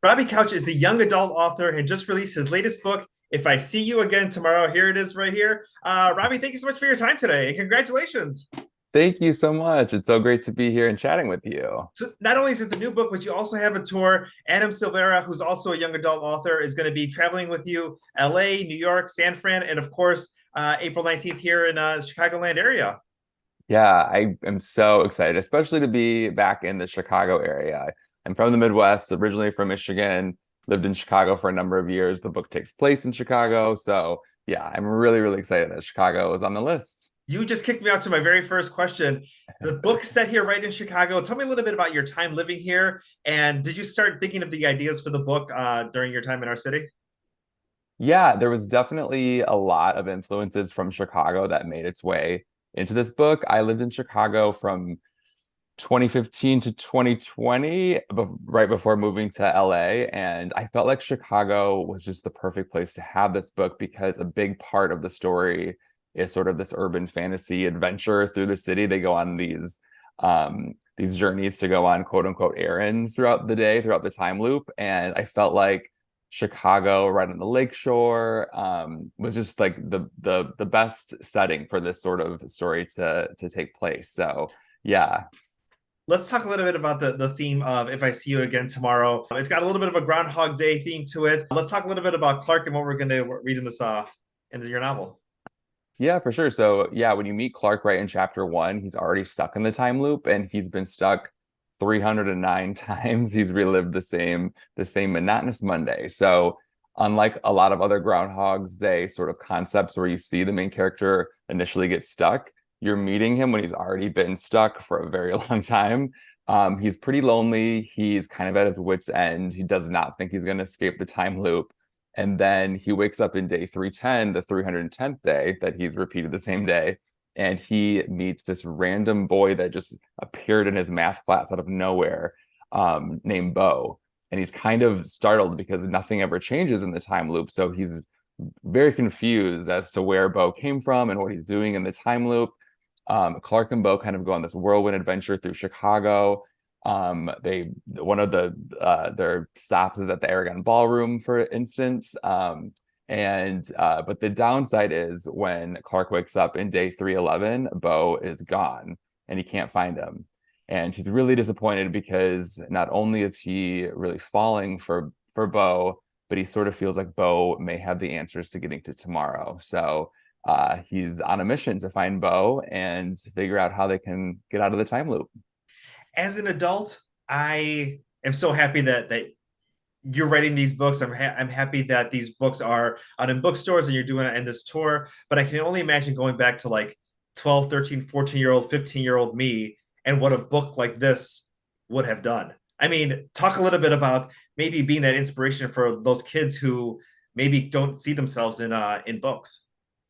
Robbie Couch is the young adult author and just released his latest book, If I See You Again Tomorrow. Here it is right here. Robbie, thank you so much for your time today and congratulations. Thank you so much. It's so great to be here and chatting with you. So not only is it the new book, but you also have a tour. Adam Silvera, who's also a young adult author, is going to be traveling with you LA, New York, San Fran, and of course, April 19th here in Chicagoland area. Yeah, I am so excited, especially to be back in the Chicago area. I'm from the Midwest, originally from Michigan, lived in Chicago for a number of years. The book takes place in Chicago. So, yeah, I'm really, really excited that Chicago is on the list. You just kicked me out to my very first question. The book's set here right in Chicago. Tell me a little bit about your time living here. And did you start thinking of the ideas for the book during your time in our city? Yeah, there was definitely a lot of influences from Chicago that made its way into this book. I lived in Chicago from 2015 to 2020, right before moving to LA. And I felt like Chicago was just the perfect place to have this book because a big part of the story is sort of this urban fantasy adventure through the city. They go on these journeys to go on quote unquote errands throughout the day, throughout the time loop. And I felt like Chicago, right on the lakeshore, was just like the best setting for this sort of story to take place. So yeah. Let's talk a little bit about the theme of If I See You Again Tomorrow. It's got a little bit of a Groundhog Day theme to it. Let's talk a little bit about Clark and what we're going to read in this in your novel. Yeah, for sure. So yeah, when you meet Clark right in chapter one, he's already stuck in the time loop and he's been stuck 309 times. He's relived the same monotonous Monday. So unlike a lot of other Groundhogs Day sort of concepts where you see the main character initially get stuck, you're meeting him when he's already been stuck for a very long time. He's pretty lonely. He's kind of at his wit's end. He does not think he's going to escape the time loop. And then he wakes up in day 310, the 310th day that he's repeated the same day. And he meets this random boy that just appeared in his math class out of nowhere, named Bo. And he's kind of startled because nothing ever changes in the time loop. So he's very confused as to where Bo came from and what he's doing in the time loop. Clark and Bo kind of go on this whirlwind adventure through Chicago. They one of their stops is at the Aragon Ballroom, for instance. But the downside is when Clark wakes up in day 311, Bo is gone and he can't find him. And he's really disappointed because not only is he really falling for Bo, but he sort of feels like Bo may have the answers to getting to tomorrow. So he's on a mission to find Bo and figure out how they can get out of the time loop. As an adult, I am so happy that you're writing these books. I'm happy that these books are out in bookstores and you're doing it in this tour. But I can only imagine going back to like 12, 13, 14-year-old, 15-year-old me and what a book like this would have done. I mean, talk a little bit about maybe being that inspiration for those kids who maybe don't see themselves in books.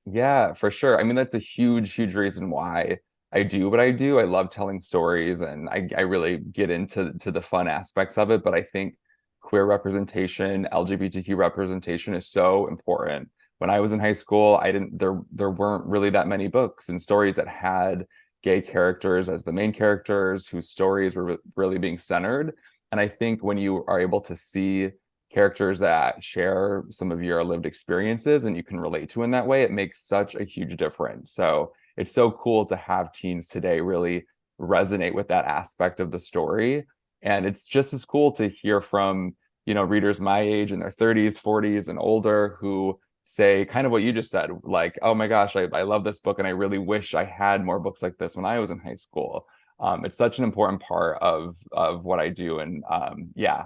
Yeah, for sure. I mean, that's a huge, huge reason why I do what I do. I love telling stories and I really get into the fun aspects of it. But I think queer representation, LGBTQ representation is so important. When I was in high school, I didn't there weren't really that many books and stories that had gay characters as the main characters whose stories were really being centered. And I think when you are able to see characters that share some of your lived experiences and you can relate to in that way, it makes such a huge difference. So it's so cool to have teens today really resonate with that aspect of the story. And it's just as cool to hear from, readers my age in their 30s, 40s, and older who say kind of what you just said, like, oh my gosh, I love this book and I really wish I had more books like this when I was in high school. It's such an important part of what I do. And yeah,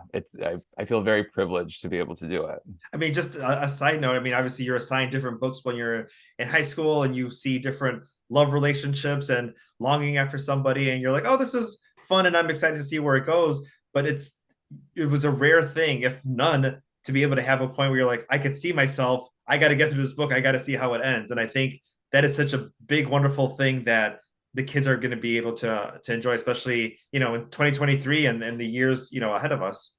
I feel very privileged to be able to do it. I mean, just a side note. I mean, obviously, you're assigned different books when you're in high school, and you see different love relationships and longing after somebody, and you're like, "Oh, this is fun," and I'm excited to see where it goes. But it was a rare thing, if none, to be able to have a point where you're like, "I could see myself. I got to get through this book. I got to see how it ends." And I think that is such a big, wonderful thing that the kids are going to be able to enjoy, especially in 2023 and the years ahead of us.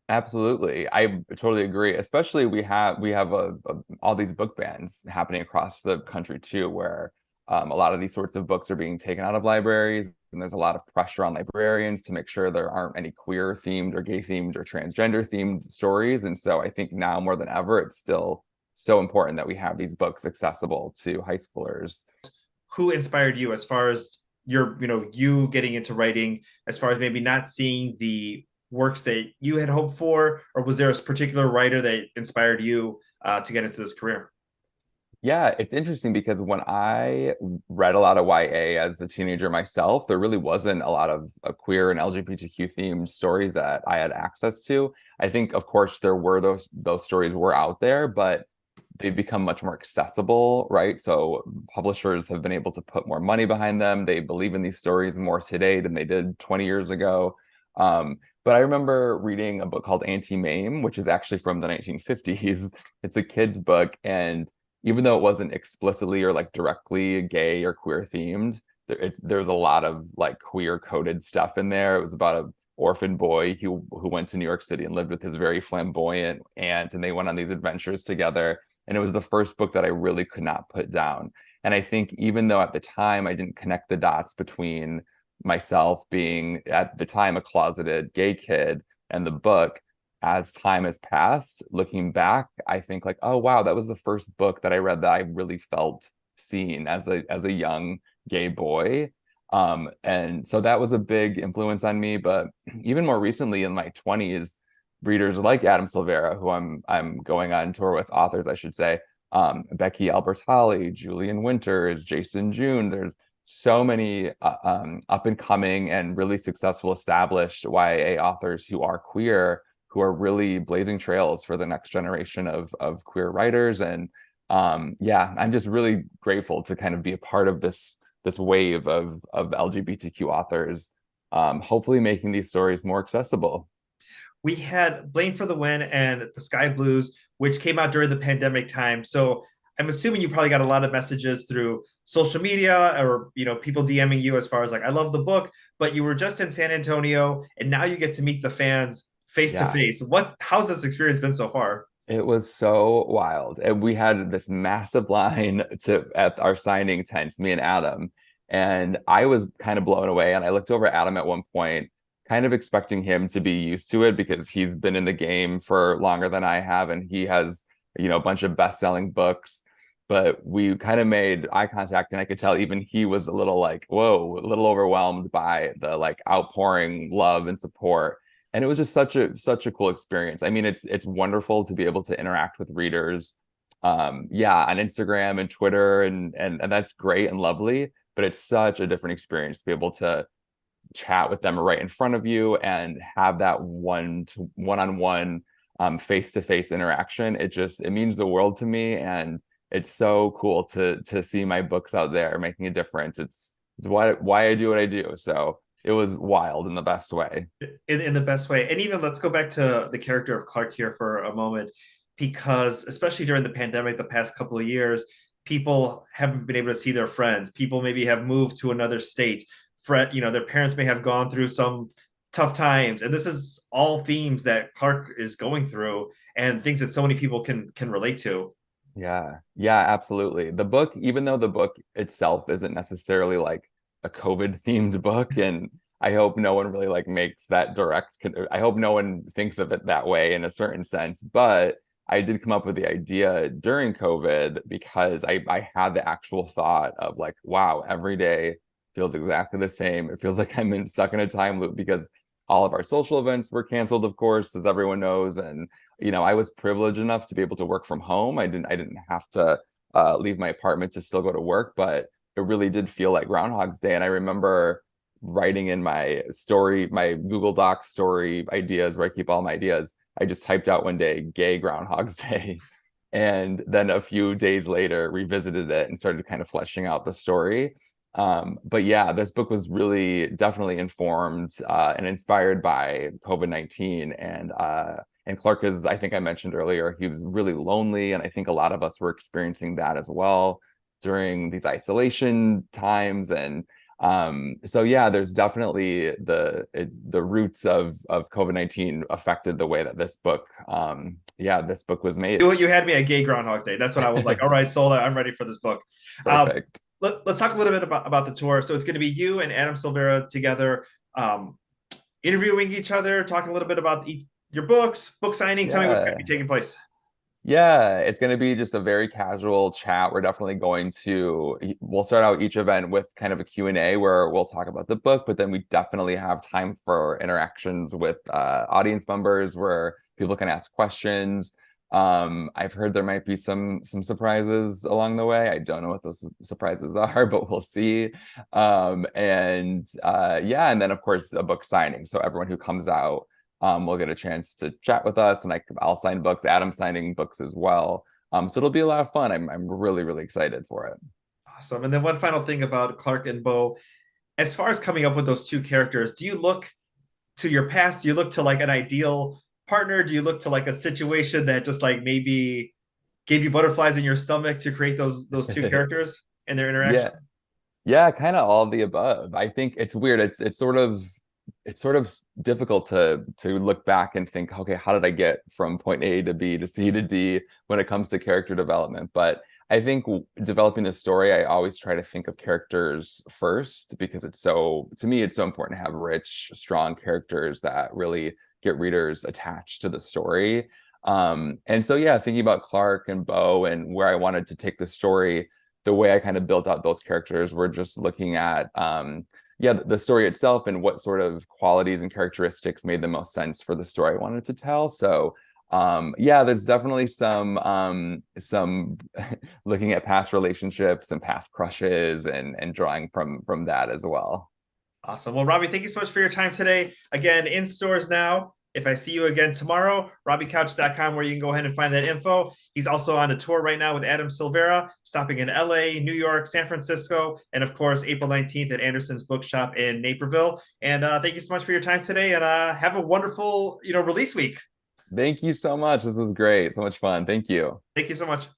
Absolutely. I totally agree. Especially we have all these book bans happening across the country too, where A lot of these sorts of books are being taken out of libraries, and there's a lot of pressure on librarians to make sure there aren't any queer themed or gay themed or transgender themed stories. And so I think now more than ever, it's still so important that we have these books accessible to high schoolers. Who inspired you as far as you getting into writing, as far as maybe not seeing the works that you had hoped for, or was there a particular writer that inspired you to get into this career? Yeah, it's interesting because when I read a lot of YA as a teenager myself, there really wasn't a lot of queer and LGBTQ themed stories that I had access to. I think, of course, there were those stories were out there, but they've become much more accessible, right? So publishers have been able to put more money behind them. They believe in these stories more today than they did 20 years ago. But I remember reading a book called Anti-Mame, which is actually from the 1950s. It's a kid's book, and even though it wasn't explicitly or like directly gay or queer themed, there's a lot of like queer coded stuff in there. It was about an orphan boy who went to New York City and lived with his very flamboyant aunt, and they went on these adventures together. And it was the first book that I really could not put down. And I think even though at the time I didn't connect the dots between myself being at the time a closeted gay kid and the book, as time has passed, looking back, I think like, oh wow, that was the first book that I read that I really felt seen as a young gay boy. And so that was a big influence on me. But even more recently in my 20s, readers like Adam Silvera, who I'm going on tour with, authors, I should say, Becky Albertalli, Julian Winters, Jason June. There's so many up and coming and really successful established YA authors who are queer, who are really blazing trails for the next generation of queer writers. And yeah, I'm just really grateful to kind of be a part of this wave of LGBTQ authors, hopefully making these stories more accessible. We had Blame for the Win and The Sky Blues, which came out during the pandemic time. So I'm assuming you probably got a lot of messages through social media or people DMing you as far as like, I love the book, but you were just in San Antonio and now you get to meet the fans face to Yeah. face. How's this experience been so far? It was so wild. And we had this massive line at our signing tents, me and Adam. And I was kind of blown away. And I looked over at Adam at one point, kind of expecting him to be used to it because he's been in the game for longer than I have. And he has, a bunch of best-selling books. But we kind of made eye contact, and I could tell even he was a little like, whoa, a little overwhelmed by the like outpouring love and support. And it was just such a cool experience. I mean, it's wonderful to be able to interact with readers, yeah, on Instagram and Twitter, and that's great and lovely. But it's such a different experience to be able to chat with them right in front of you and have that one-on-one, face-to-face interaction. It means the world to me, and it's so cool to see my books out there making a difference. It's why I do what I do. So it was wild in the best way. In the best way. And even let's go back to the character of Clark here for a moment, because especially during the pandemic, the past couple of years, people haven't been able to see their friends. People maybe have moved to another state. Their parents may have gone through some tough times, and this is all themes that Clark is going through, and things that so many people can relate to. Yeah, absolutely. The book, even though the book itself isn't necessarily like a COVID themed book, and I hope no one really like makes that direct, I hope no one thinks of it that way in a certain sense, but I did come up with the idea during COVID because I had the actual thought of like, wow, every day feels exactly the same. It feels like stuck in a time loop because all of our social events were canceled, of course, as everyone knows. And I was privileged enough to be able to work from home. I didn't have to leave my apartment to still go to work, but it really did feel like Groundhog's Day. And I remember writing in my Google Docs story ideas where I keep all my ideas. I just typed out one day, gay Groundhog's Day. And then a few days later, revisited it and started kind of fleshing out the story. But yeah, this book was really definitely informed and inspired by COVID-19. And Clark is, I think I mentioned earlier, he was really lonely. And I think a lot of us were experiencing that as well during these isolation times. And so yeah, there's definitely the roots of COVID-19 affected the way that this book, this book was made. You had me at gay Groundhog Day. That's when I was like, all right, sold. I'm ready for this book. Perfect. let's talk a little bit about the tour. So it's going to be you and Adam Silvera together, um, interviewing each other, talking a little bit about your books, book signing. Tell me what's going to be Yeah. taking place. Yeah, it's going to be just a very casual chat. We're definitely we'll start out each event with kind of a Q&A where we'll talk about the book, but then we definitely have time for interactions with audience members where people can ask questions. I've heard there might be some surprises along the way. I don't know what those surprises are, but we'll see. Yeah, and then of course a book signing. So everyone who comes out we'll get a chance to chat with us, and I'll sign books. Adam's signing books as well. So it'll be a lot of fun. I'm really really excited for it. Awesome. And then one final thing about Clark and Bo, as far as coming up with those two characters, do you look to your past? Do you look to like an ideal partner? Do you look to like a situation that just like maybe gave you butterflies in your stomach to create those two characters and their interaction? Yeah, yeah, kind of all of the above. I think it's weird. It's sort of difficult to look back and think, okay, how did I get from point A to B to C to D when it comes to character development? But I think developing the story, I always try to think of characters first because to me, it's so important to have rich, strong characters that really get readers attached to the story. And so, yeah, thinking about Clark and Bo and where I wanted to take the story, the way I kind of built out those characters, we're just looking at yeah, the story itself and what sort of qualities and characteristics made the most sense for the story I wanted to tell. So yeah, there's definitely some looking at past relationships and past crushes and drawing from that as well. Awesome. Well, Robbie, thank you so much for your time today. Again, in stores now. If I see you again tomorrow, RobbieCouch.com, where you can go ahead and find that info. He's also on a tour right now with Adam Silvera, stopping in LA, New York, San Francisco, and of course, April 19th at Anderson's Bookshop in Naperville. And thank you so much for your time today, and have a wonderful, release week. Thank you so much. This was great. So much fun. Thank you. Thank you so much.